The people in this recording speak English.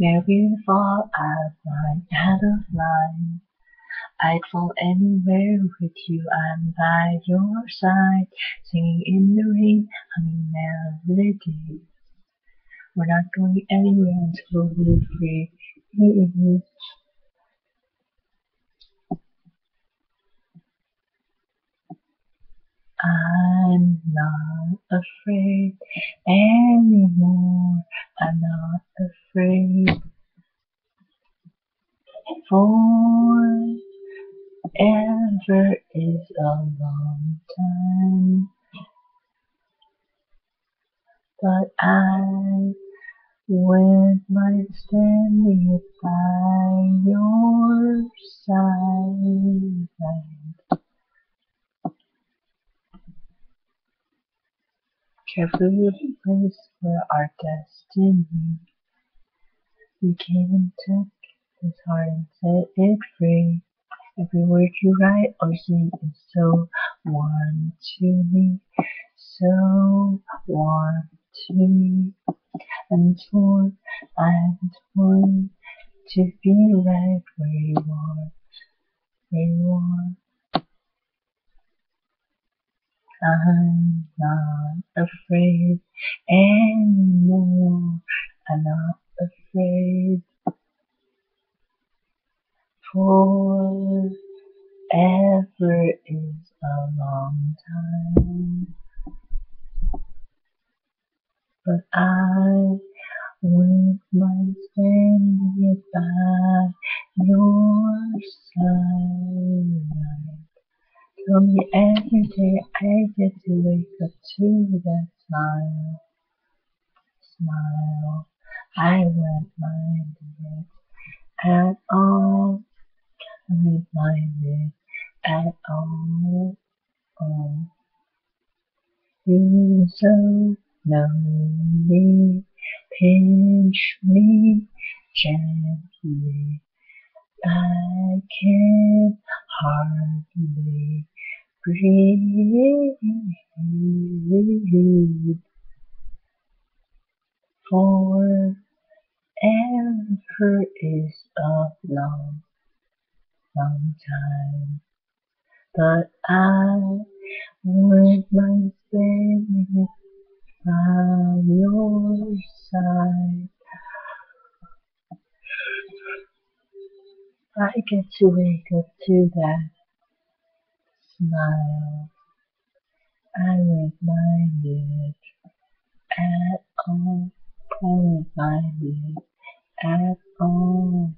You're beautiful, I'd run out of line. I'd fall anywhere with you, I'm by your side, singing in the rain, humming melodies. We're not going anywhere until we're free. I'm not afraid anymore. I'm not afraid. Forever is a long time, but I wouldn't mind standing by your side. Carefully placed for our destiny. We came and took his heart and set it free. Every word you write or sing is so warm to me, so warm to me. I'm torn to be right where you are, where you are. I'm not afraid anymore. I'm not afraid. Forever is a long time, but I wouldn't mind standing by your side. Tell me every day I get to wake up to that smile, smile. I wouldn't mind it at all. I wouldn't mind it at all. Oh, you so lonely, pinch me gently. I can hardly breathe. Forever is a long, long time, but I would mind spending it by your side. I get to wake up to that smile. I won't mind it at all. I won't mind it at all.